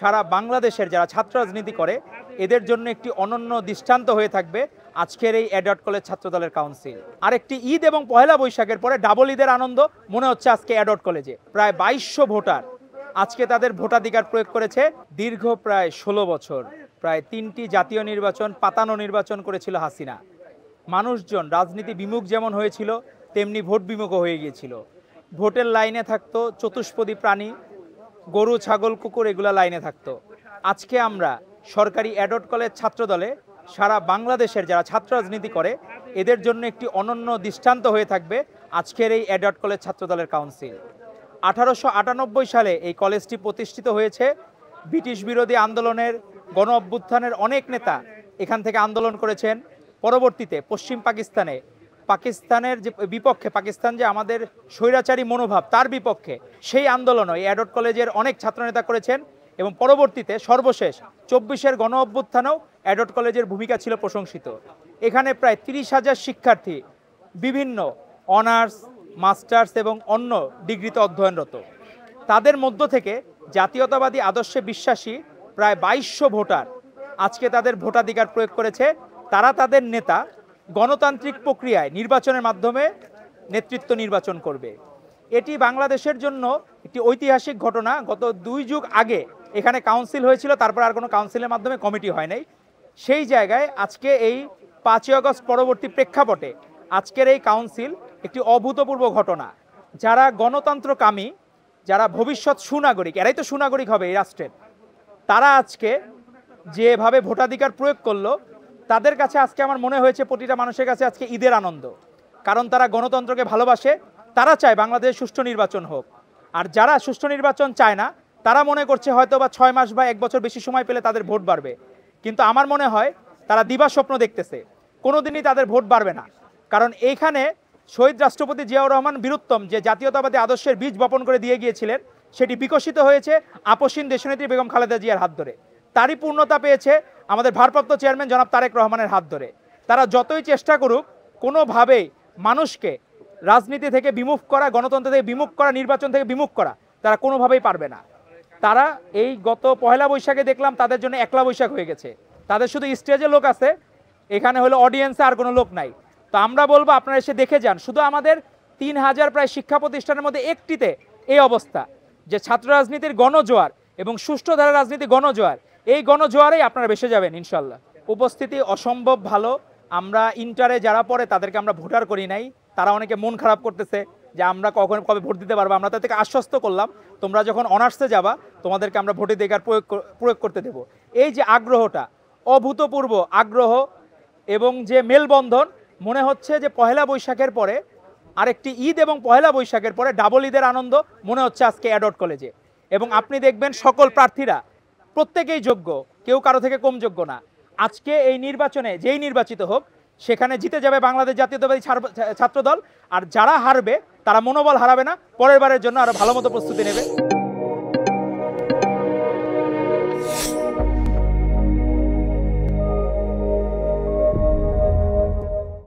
সারা বাংলাদেশের যারা ছাত্র রাজনীতি করে এদের জন্য একটি অনন্য দৃষ্টান্ত হয়ে থাকবে আজকের এই এডওয়ার্ড কলেজ ছাত্রদলের কাউন্সিল। আরেকটি ঈদ এবং পহেলা বৈশাখের পরে ডাবল ঈদের আনন্দ মনে হচ্ছে আজকে এডওয়ার্ড কলেজে। প্রায় 2200 ভোটার আজকে তাদের ভোটাধিকার প্রয়োগ করেছে। দীর্ঘ প্রায় 16 বছর প্রায় 3টি জাতীয় নির্বাচন পাতানো নির্বাচন করেছিল হাসিনা। মানুষজন রাজনীতি বিমুখ যেমন হয়েছিল তেমনি ভোট বিমুখও হয়ে গিয়েছিল। ভোটের লাইনে থাকতো চতুষ্পদী প্রাণী, গরু ছাগল কুকুর এগুলা লাইনে থাকতো। আজকে আমরা সরকারি এডওয়ার্ড কলেজ ছাত্রদলে সারা বাংলাদেশের যারা ছাত্র রাজনীতি করে এদের জন্য একটি অনন্য দৃষ্টান্ত হয়ে থাকবে আজকের এই এডওয়ার্ড কলেজ ছাত্রদলের কাউন্সিল। 1898 সালে এই কলেজটি প্রতিষ্ঠিত হয়েছে। ব্রিটিশ বিরোধী আন্দোলনের গণ অভ্যুত্থানের অনেক নেতা এখান থেকে আন্দোলন করেছেন। পরবর্তীতে পশ্চিম পাকিস্তানের যে বিপক্ষে, পাকিস্তান যে আমাদের স্বৈরাচারী মনোভাব তার বিপক্ষে সেই আন্দোলনও এই এডওয়ার্ড কলেজের অনেক ছাত্রনেতা করেছেন। এবং পরবর্তীতে সর্বশেষ 24-এর গণ অভ্যুত্থানেও এডওয়ার্ড কলেজের ভূমিকা ছিল প্রশংসিত। এখানে প্রায় 30,000 শিক্ষার্থী বিভিন্ন অনার্স, মাস্টার্স এবং অন্য ডিগ্রিতে অধ্যয়নরত। তাদের মধ্য থেকে জাতীয়তাবাদী আদর্শে বিশ্বাসী প্রায় 2200 ভোটার আজকে তাদের ভোটাধিকার প্রয়োগ করেছে। তারা তাদের নেতা গণতান্ত্রিক প্রক্রিয়ায় নির্বাচনের মাধ্যমে নেতৃত্ব নির্বাচন করবে। এটি বাংলাদেশের জন্য একটি ঐতিহাসিক ঘটনা। গত 2 যুগ আগে এখানে কাউন্সিল হয়েছিল, তারপর আর কোনো কাউন্সিলের মাধ্যমে কমিটি হয় নাই। সেই জায়গায় আজকে এই 5ই আগস্ট পরবর্তী প্রেক্ষাপটে আজকের এই কাউন্সিল একটি অভূতপূর্ব ঘটনা। যারা গণতন্ত্রকামী, যারা ভবিষ্যৎ সুনাগরিক, এরাই তো সুনাগরিক হবে এই রাষ্ট্রের, তারা আজকে যেভাবে ভোটাধিকার প্রয়োগ করলো তাদের কাছে আজকে আমার মনে হয়েছে প্রতিটা মানুষের কাছে আজকে ঈদের আনন্দ। কারণ তারা গণতন্ত্রকে ভালোবাসে, তারা চায় বাংলাদেশে সুষ্ঠু নির্বাচন হোক। আর যারা সুষ্ঠু নির্বাচন চায় না তারা মনে করছে হয়তো বা 6 মাস বা 1 বছর বেশি সময় পেলে তাদের ভোট বাড়বে। কিন্তু আমার মনে হয় তারা দিবা স্বপ্ন দেখতেছে, কোনোদিনই তাদের ভোট বাড়বে না। কারণ এইখানে শহীদ রাষ্ট্রপতি জিয়াউর রহমান বীরুত্তম যে জাতীয়তাবাদী আদর্শের বীজ বপন করে দিয়ে গিয়েছিলেন সেটি বিকশিত হয়েছে আপসীন দেশনেত্রী বেগম খালেদা জিয়ার হাত ধরে। তারই পূর্ণতা পেয়েছে আমাদের ভারপ্রাপ্ত চেয়ারম্যান জনাব তারেক রহমানের হাত ধরে। তারা যতই চেষ্টা করুক কোনোভাবেই মানুষকে রাজনীতি থেকে বিমুখ করা, গণতন্ত্র থেকে বিমুখ করা, নির্বাচন থেকে বিমুখ করা তারা কোনোভাবেই পারবে না। তারা এই গত পহেলা বৈশাখে দেখলাম তাদের জন্য একলা বৈশাখ হয়ে গেছে। তাদের শুধু স্টেজে লোক আছে, এখানে হলো অডিয়েন্সে আর কোনো লোক নাই। তো আমরা বলবো আপনারা এসে দেখে যান। শুধু আমাদের 3000 প্রায় শিক্ষা প্রতিষ্ঠানের মধ্যে একটিতে এই অবস্থা যে ছাত্র রাজনীতির গণজোয়ার এবং সুষ্ঠু ধারা রাজনীতি গণজোয়ার, এই গণজোয়ারেই আপনারা বেসে যাবেন ইনশাল্লাহ। উপস্থিতি অসম্ভব ভালো। আমরা ইন্টারে যারা পড়ে তাদেরকে আমরা ভোটার করি নাই, তারা অনেকে মন খারাপ করতেছে যে আমরা কবে ভোট দিতে পারবো। আমরা তাদেরকে আশ্বস্ত করলাম তোমরা যখন অনার্সে যাবা তোমাদেরকে আমরা ভোটাধিকার প্রয়োগ করতে দেব। এই যে আগ্রহটা, অভূতপূর্ব আগ্রহ এবং যে মেলবন্ধন, মনে হচ্ছে যে পহেলা বৈশাখের পরে আরেকটি ঈদ এবং পহেলা বৈশাখের পরে ডাবল ঈদের আনন্দ মনে হচ্ছে আজকে এডওয়ার্ড কলেজে। এবং আপনি দেখবেন সকল প্রার্থীরা প্রত্যেকেই যোগ্য, কেউ কারো থেকে কম যোগ্য না। আজকে এই নির্বাচনে যেই নির্বাচিত হোক সেখানে জিতে যাবে বাংলাদেশ জাতীয়তাবাদী ছাত্রদল। আর যারা হারবে তারা মনোবল হারাবে না, পরের বারের জন্য আরো ভালো মতো প্রস্তুতি নেবে।